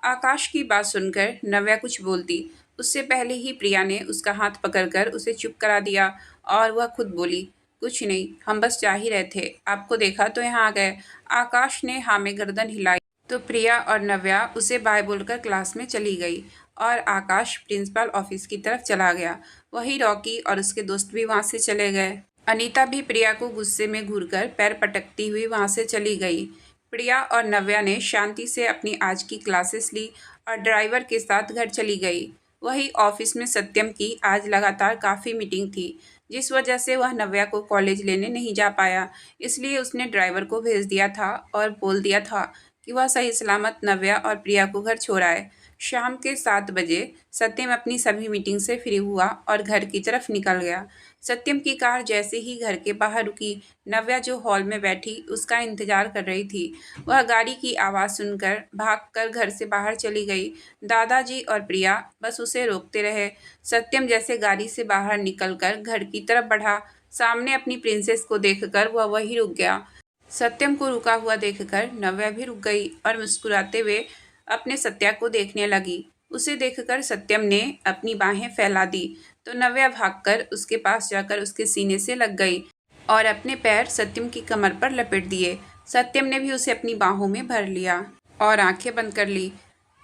आकाश की बात सुनकर नव्या कुछ बोलती, उससे पहले ही प्रिया ने उसका हाथ पकड़कर उसे चुप करा दिया और वह खुद बोली, कुछ नहीं, हम बस जा ही रहे थे, आपको देखा तो यहाँ आ गए। आकाश ने हाँ में गर्दन हिलाई तो प्रिया और नव्या उसे बाय बोलकर क्लास में चली गई और आकाश प्रिंसिपल ऑफिस की तरफ चला गया। वहीं रॉकी और उसके दोस्त भी वहां से चले गए। अनीता भी प्रिया को गुस्से में घूरकर पैर पटकती हुई वहां से चली गई। प्रिया और नव्या ने शांति से अपनी आज की क्लासेस ली और ड्राइवर के साथ घर चली गई। वही ऑफिस में सत्यम की आज लगातार काफ़ी मीटिंग थी, जिस वजह से वह नव्या को कॉलेज लेने नहीं जा पाया। इसलिए उसने ड्राइवर को भेज दिया था और बोल दिया था कि वह सही सलामत नव्या और प्रिया को घर छोड़ आए। शाम के 7 बजे सत्यम अपनी सभी मीटिंग से फ्री हुआ और घर की तरफ निकल गया। सत्यम की कार जैसे ही घर के बाहर रुकी, नव्या जो हॉल में बैठी उसका इंतजार कर रही थी, वह गाड़ी की आवाज़ सुनकर भागकर घर से बाहर चली गई। दादाजी और प्रिया बस उसे रोकते रहे। सत्यम जैसे गाड़ी से बाहर निकलकर घर की तरफ बढ़ा, सामने अपनी प्रिंसेस को देखकर वह वहीं रुक गया। सत्यम को रुका हुआ देखकर नव्या भी रुक गई और मुस्कुराते हुए अपने सत्या को देखने लगी। उसे देखकर सत्यम ने अपनी बाहें फैला दी तो नव्या भागकर उसके पास जाकर उसके सीने से लग गई और अपने पैर सत्यम की कमर पर लपेट दिए। सत्यम ने भी उसे अपनी बाहों में भर लिया और आंखें बंद कर ली।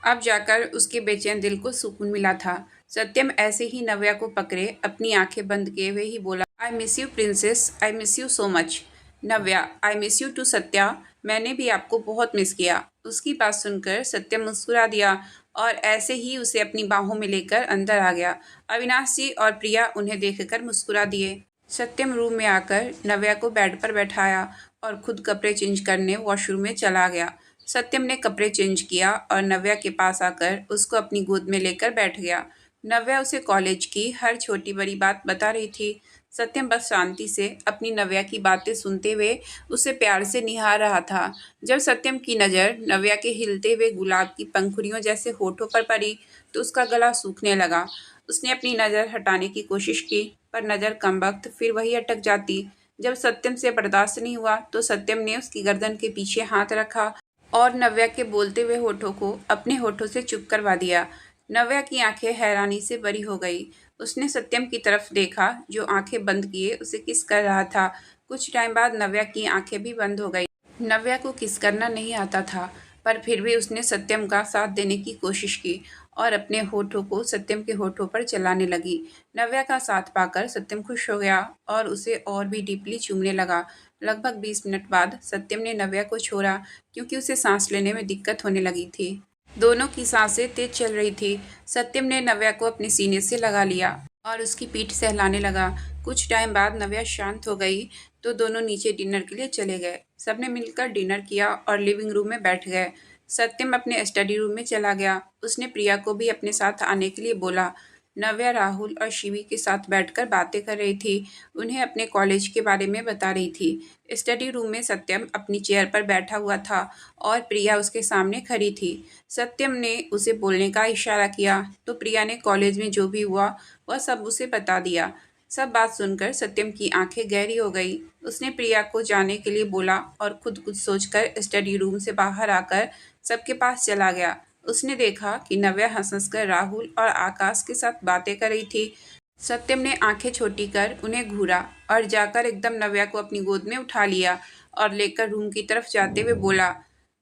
अब जाकर उसके बेचैन दिल को सुकून मिला था। सत्यम ऐसे ही नव्या को पकड़े अपनी आंखें बंद किए हुए ही बोला, I miss you princess, I miss you so much. Navya, I miss you too Satya, मैंने भी आपको बहुत मिस किया। उसकी बात सुनकर सत्यम मुस्कुरा दिया और ऐसे ही उसे अपनी बाहों में लेकर अंदर आ गया। अविनाश जी और प्रिया उन्हें देखकर मुस्कुरा दिए। सत्यम रूम में आकर नव्या को बेड पर बैठाया और खुद कपड़े चेंज करने वॉशरूम में चला गया। सत्यम ने कपड़े चेंज किया और नव्या के पास आकर उसको अपनी गोद में लेकर बैठ गया। नव्या उसे कॉलेज की हर छोटी बड़ी बात बता रही थी। सत्यम बस शांति से अपनी नव्या की बातें सुनते हुए उसे प्यार से निहार रहा था। जब सत्यम की नज़र नव्या के हिलते हुए गुलाब की पंखुड़ियों जैसे होठों पर पड़ी तो उसका गला सूखने लगा। उसने अपनी नज़र हटाने की कोशिश की, पर नज़र कमबख्त फिर वही अटक जाती। जब सत्यम से बर्दाश्त नहीं हुआ तो सत्यम ने उसकी गर्दन के पीछे हाथ रखा और नव्या के बोलते हुए होठों को अपने होठों से चुप करवा दिया। नव्या की आंखें हैरानी से भरी हो गई। उसने सत्यम की तरफ देखा जो आंखें बंद किए उसे किस कर रहा था। कुछ टाइम बाद नव्या की आंखें भी बंद हो गई। नव्या को किस करना नहीं आता था, पर फिर भी उसने सत्यम का साथ देने की कोशिश की और अपने होठों को सत्यम के होठों पर चलाने लगी। नव्या का साथ पाकर सत्यम खुश हो गया और उसे और भी डीपली चूमने लगा। लगभग 20 मिनट बाद सत्यम ने नव्या को छोड़ा क्योंकि उसे सांस लेने में दिक्कत होने लगी थी। दोनों की सांसें तेज चल रही थी। सत्यम ने नव्या को अपने सीने से लगा लिया और उसकी पीठ सहलाने लगा। कुछ टाइम बाद नव्या शांत हो गई तो दोनों नीचे डिनर के लिए चले गए। सबने मिलकर डिनर किया और लिविंग रूम में बैठ गए। सत्यम अपने स्टडी रूम में चला गया। उसने प्रिया को भी अपने साथ आने के लिए बोला। नव्या राहुल और शिवी के साथ बैठकर बातें कर रही थी। उन्हें अपने कॉलेज के बारे में बता रही थी। स्टडी रूम में सत्यम अपनी चेयर पर बैठा हुआ था और प्रिया उसके सामने खड़ी थी। सत्यम ने उसे बोलने का इशारा किया तो प्रिया ने कॉलेज में जो भी हुआ वह सब उसे बता दिया। सब बात सुनकर सत्यम की आंखें गहरी हो गई। उसने प्रिया को जाने के लिए बोला और खुद कुछ सोचकर स्टडी रूम से बाहर आकर सबके पास चला गया। उसने देखा कि नव्या हंस कर राहुल और आकाश के साथ बातें कर रही थी। सत्यम ने आंखें छोटी कर उन्हें घूरा और जाकर एकदम नव्या को अपनी गोद में उठा लिया और लेकर रूम की तरफ जाते हुए बोला,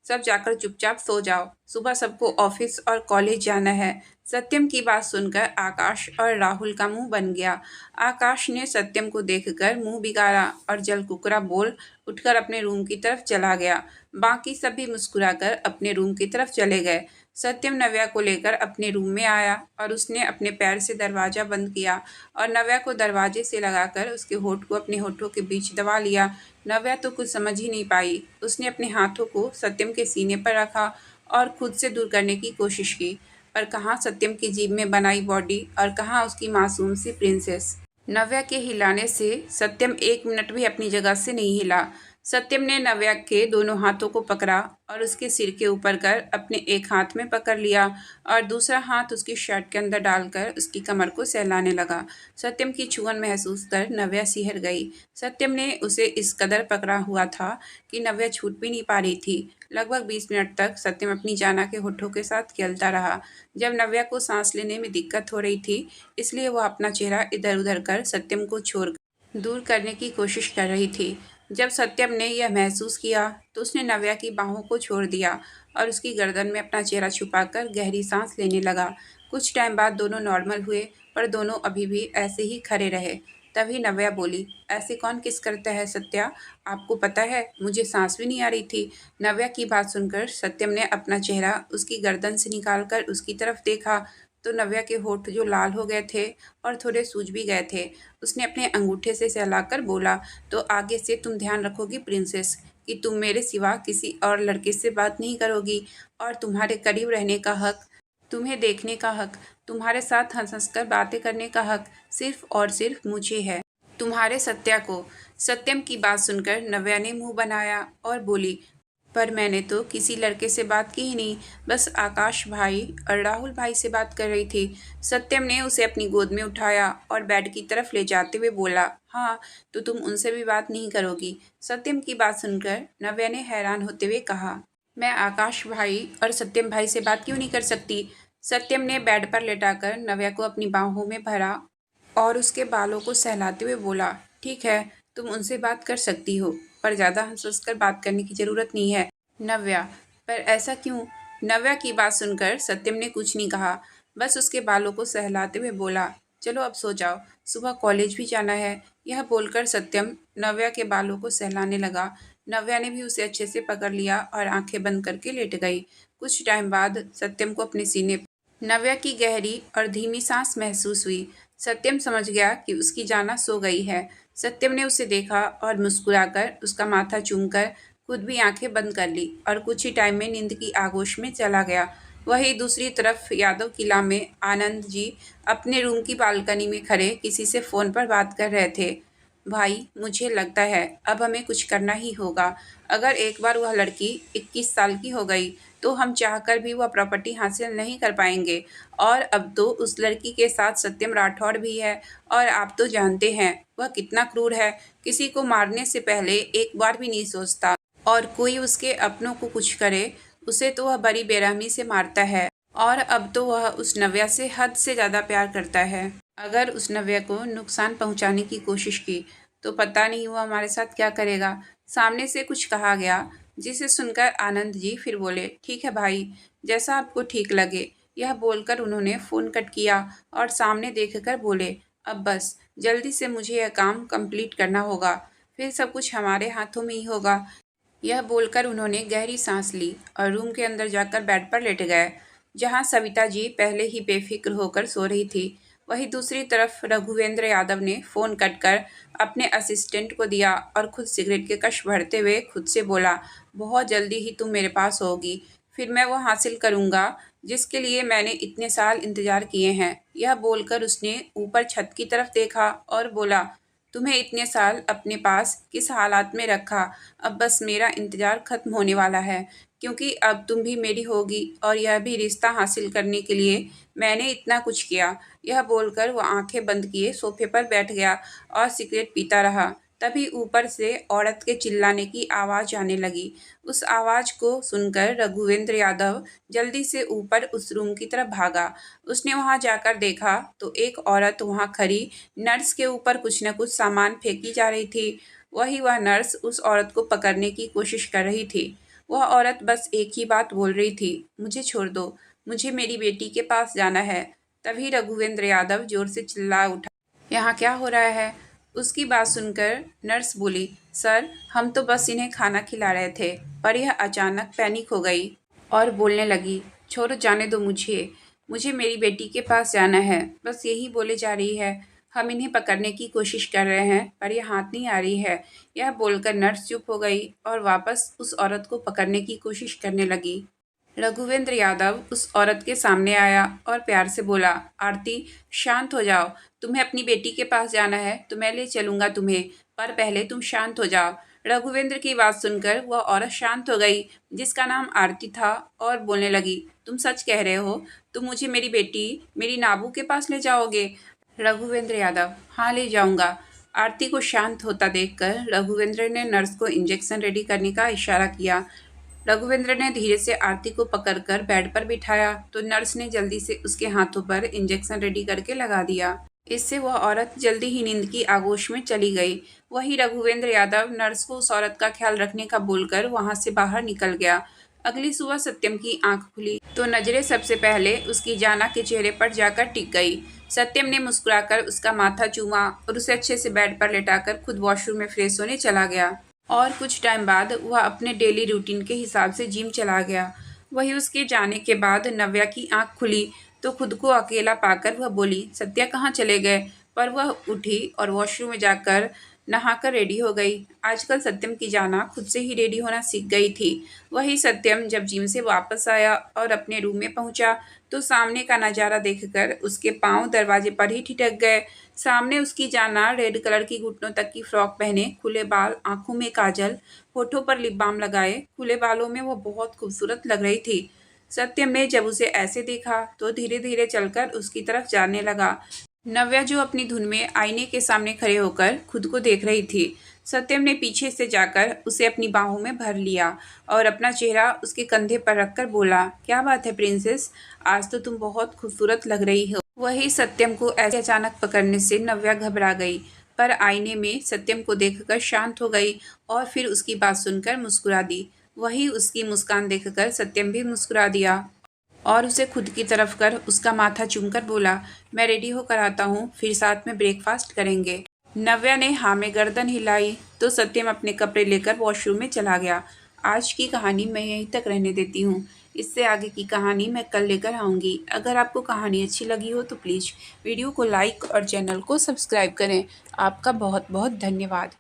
सब जाकर चुपचाप सो जाओ, सुबह सबको ऑफिस और कॉलेज जाना है। सत्यम की बात सुनकर आकाश और राहुल का मुंह बन गया। आकाश ने सत्यम को देखकर मुंह बिगाड़ा और जल कुकरा बोल उठकर अपने रूम की तरफ चला गया। बाकी सभी मुस्कुराकर अपने रूम की तरफ चले गए। सत्यम नव्या को लेकर अपने रूम में आया और उसने अपने पैर से दरवाज़ा बंद किया और नव्या को दरवाजे से लगाकर उसके होठ को अपने होठों के बीच दबा लिया। नव्या तो कुछ समझ ही नहीं पाई। उसने अपने हाथों को सत्यम के सीने पर रखा और खुद से दूर करने की कोशिश की, पर कहाँ सत्यम की जीभ में बनाई बॉडी और कहाँ उसकी मासूम सी प्रिंसेस। नव्या के हिलाने से सत्यम 1 मिनट भी अपनी जगह से नहीं हिला। सत्यम ने नव्या के दोनों हाथों को पकड़ा और उसके सिर के ऊपर कर अपने एक हाथ में पकड़ लिया और दूसरा हाथ उसकी शर्ट के अंदर डालकर उसकी कमर को सहलाने लगा। सत्यम की छुअन महसूस कर नव्या सिहर गई। सत्यम ने उसे इस कदर पकड़ा हुआ था कि नव्या छूट भी नहीं पा रही थी। लगभग 20 मिनट तक सत्यम अपनी जाना के होठों के साथ खेलता रहा। जब नव्या को सांस लेने में दिक्कत हो रही थी, इसलिए वह अपना चेहरा इधर उधर कर सत्यम को छोड़ दूर करने की कोशिश कर रही थी। जब सत्यम ने यह महसूस किया तो उसने नव्या की बाहों को छोड़ दिया और उसकी गर्दन में अपना चेहरा छुपाकर गहरी सांस लेने लगा। कुछ टाइम बाद दोनों नॉर्मल हुए, पर दोनों अभी भी ऐसे ही खड़े रहे। तभी नव्या बोली, ऐसे कौन किस करता है सत्या? आपको पता है मुझे सांस भी नहीं आ रही थी। नव्या की बात सुनकर सत्यम ने अपना चेहरा उसकी गर्दन से निकालकर उसकी तरफ देखा तो नव्या के होठ जो लाल हो गए थे और थोड़े सूज भी गए थे। उसने अपने अंगूठे से सहलाकर बोला, तो आगे से तुम ध्यान रखोगी प्रिंसेस कि तुम मेरे सिवा किसी और लड़के से बात नहीं करोगी और तुम्हारे करीब रहने का हक, तुम्हें देखने का हक, तुम्हारे साथ हंस हंस कर बातें करने का हक सिर्फ और सिर्फ मुझे है, तुम्हारे सत्या को। सत्यम की बात सुनकर नव्या ने मुंह बनाया और बोली, पर मैंने तो किसी लड़के से बात की ही नहीं, बस आकाश भाई और राहुल भाई से बात कर रही थी। सत्यम ने उसे अपनी गोद में उठाया और बेड की तरफ ले जाते हुए बोला, हाँ तो तुम उनसे भी बात नहीं करोगी? सत्यम की बात सुनकर नव्या ने हैरान होते हुए कहा, मैं आकाश भाई और सत्यम भाई से बात क्यों नहीं कर सकती? सत्यम ने बेड पर लेटाकर नव्या को अपनी बाहों में भरा और उसके बालों को सहलाते हुए बोला, ठीक है तुम उनसे बात कर सकती हो, पर ज़्यादा हंस कर बात करने की ज़रूरत नहीं है। नव्या, पर ऐसा क्यों? नव्या की बात सुनकर सत्यम ने कुछ नहीं कहा, बस उसके बालों को सहलाते हुए बोला, चलो अब सो जाओ, सुबह कॉलेज भी जाना है। यह बोलकर सत्यम नव्या के बालों को सहलाने लगा। नव्या ने भी उसे अच्छे से पकड़ लिया और आंखें बंद करके लेट गई। कुछ टाइम बाद सत्यम को अपने सीने नव्या की गहरी और धीमी सांस महसूस हुई। सत्यम समझ गया कि उसकी जाना सो गई है। सत्यम ने उसे देखा और मुस्कुराकर उसका माथा चूमकर खुद भी आंखें बंद कर ली और कुछ ही टाइम में नींद की आगोश में चला गया। वहीं दूसरी तरफ यादव किला में आनंद जी अपने रूम की बालकनी में खड़े किसी से फ़ोन पर बात कर रहे थे। भाई, मुझे लगता है अब हमें कुछ करना ही होगा। अगर एक बार वह लड़की 21 साल की हो गई तो हम चाहकर भी वह प्रॉपर्टी हासिल नहीं कर पाएंगे। और अब तो उस लड़की के साथ सत्यम राठौड़ भी है और आप तो जानते हैं वह कितना क्रूर है। किसी को मारने से पहले एक बार भी नहीं सोचता और कोई उसके अपनों को कुछ करे उसे तो वह बड़ी बेरहमी से मारता है। और अब तो वह उस नव्या से हद से ज़्यादा प्यार करता है। अगर उस नव्या को नुकसान पहुंचाने की कोशिश की तो पता नहीं वो हमारे साथ क्या करेगा। सामने से कुछ कहा गया, जिसे सुनकर आनंद जी फिर बोले, ठीक है भाई, जैसा आपको ठीक लगे। यह बोलकर उन्होंने फ़ोन कट किया और सामने देखकर बोले, अब बस जल्दी से मुझे यह काम कंप्लीट करना होगा, फिर सब कुछ हमारे हाथों में ही होगा। यह बोलकर उन्होंने गहरी सांस ली और रूम के अंदर जाकर बेड पर लेट गए, जहां सविता जी पहले ही बेफिक्र होकर सो रही थी। वहीं दूसरी तरफ रघुवेंद्र यादव ने फ़ोन कट कर अपने असिस्टेंट को दिया और खुद सिगरेट के कश भरते हुए खुद से बोला, बहुत जल्दी ही तुम मेरे पास होगी, फिर मैं वो हासिल करूँगा जिसके लिए मैंने इतने साल इंतज़ार किए हैं। यह बोलकर उसने ऊपर छत की तरफ देखा और बोला, तुम्हें इतने साल अपने पास किस हालात में रखा, अब बस मेरा इंतज़ार ख़त्म होने वाला है, क्योंकि अब तुम भी मेरी होगी और यह भी रिश्ता हासिल करने के लिए मैंने इतना कुछ किया। यह बोलकर वह आंखें बंद किए सोफे पर बैठ गया और सिगरेट पीता रहा। तभी ऊपर से औरत के चिल्लाने की आवाज़ आने लगी। उस आवाज़ को सुनकर रघुवेंद्र यादव जल्दी से ऊपर उस रूम की तरफ भागा। उसने वहां जाकर देखा तो एक औरत वहां खड़ी नर्स के ऊपर कुछ न कुछ सामान फेंकी जा रही थी। वह नर्स उस औरत को पकड़ने की कोशिश कर रही थी। वह औरत बस एक ही बात बोल रही थी, मुझे छोड़ दो, मुझे मेरी बेटी के पास जाना है। तभी रघुवेंद्र यादव जोर से चिल्ला उठा, यहाँ क्या हो रहा है? उसकी बात सुनकर नर्स बोली, सर, हम तो बस इन्हें खाना खिला रहे थे, पर यह अचानक पैनिक हो गई और बोलने लगी, छोड़ो, जाने दो मुझे, मुझे मेरी बेटी के पास जाना है, बस यही बोले जा रही है। हम इन्हें पकड़ने की कोशिश कर रहे हैं पर यह हाथ नहीं आ रही है। यह बोलकर नर्स चुप हो गई और वापस उस औरत को पकड़ने की कोशिश करने लगी। रघुवेंद्र यादव उस औरत के सामने आया और प्यार से बोला, आरती, शांत हो जाओ, तुम्हें अपनी बेटी के पास जाना है तो मैं ले चलूंगा तुम्हें, पर पहले तुम शांत हो जाओ। रघुवेंद्र की बात सुनकर वह औरत शांत हो गई, जिसका नाम आरती था, और बोलने लगी, तुम सच कह रहे हो? तुम मुझे मेरी बेटी, मेरी नाबू के पास ले जाओगे? रघुवेंद्र यादव, हाँ, ले जाऊंगा। आरती को शांत होता देखकर रघुवेंद्र ने नर्स को इंजेक्शन रेडी करने का इशारा किया। रघुवेंद्र ने धीरे से आरती को पकड़कर बेड पर बिठाया तो नर्स ने जल्दी से उसके हाथों पर इंजेक्शन रेडी करके लगा दिया। इससे वह औरत जल्दी ही नींद की आगोश में चली गई। वहीं रघुवेंद्र यादव नर्स को उस औरत का ख्याल रखने का बोलकर वहां से बाहर निकल गया। अगली सुबह सत्यम की आंख खुली तो नजरें सबसे पहले उसकी जाना के चेहरे पर जाकर टिक गई। सत्यम ने मुस्कुराकर उसका माथा चूमा और उसे अच्छे से बेड पर लेटाकर खुद वॉशरूम में फ्रेश होने चला गया। और कुछ टाइम बाद वह अपने डेली रूटीन के हिसाब से जिम चला गया। वहीं उसके जाने के बाद नव्या की आंख खुली तो खुद को अकेला पाकर वह बोली, सत्या कहाँ चले गए? पर वह उठी और वॉशरूम में जाकर नहाकर रेडी हो गई। आजकल सत्यम की जाना खुद से ही रेडी होना सीख गई थी। वही सत्यम जब जिम से वापस आया और अपने रूम में पहुंचा तो सामने का नज़ारा देखकर उसके पांव दरवाजे पर ही ठिठक गए। सामने उसकी जाना रेड कलर की घुटनों तक की फ्रॉक पहने, खुले बाल, आंखों में काजल, होठों पर लिप बाम लगाए, खुले बालों में वो बहुत खूबसूरत लग रही थी। सत्यम ने जब उसे ऐसे देखा तो धीरे धीरे चलकर उसकी तरफ जाने लगा। नव्या जो अपनी धुन में आईने के सामने खड़े होकर खुद को देख रही थी। सत्यम ने पीछे से जाकर उसे अपनी बाहों में भर लिया और अपना चेहरा उसके कंधे पर रखकर बोला, क्या बात है प्रिंसेस, आज तो तुम बहुत खूबसूरत लग रही हो। वही सत्यम को ऐसे अचानक पकड़ने से नव्या घबरा गई, पर आईने में सत्यम को देखकर शांत हो गई और फिर उसकी बात सुनकर मुस्कुरा दी। वही उसकी मुस्कान देखकर सत्यम भी मुस्कुरा दिया और उसे खुद की तरफ कर उसका माथा चूमकर बोला, मैं रेडी होकर आता हूँ, फिर साथ में ब्रेकफास्ट करेंगे। नव्या ने हाँ में गर्दन हिलाई तो सत्यम अपने कपड़े लेकर वॉशरूम में चला गया। आज की कहानी मैं यहीं तक रहने देती हूँ। इससे आगे की कहानी मैं कल लेकर आऊँगी। अगर आपको कहानी अच्छी लगी हो तो प्लीज़ वीडियो को लाइक और चैनल को सब्सक्राइब करें। आपका बहुत बहुत धन्यवाद।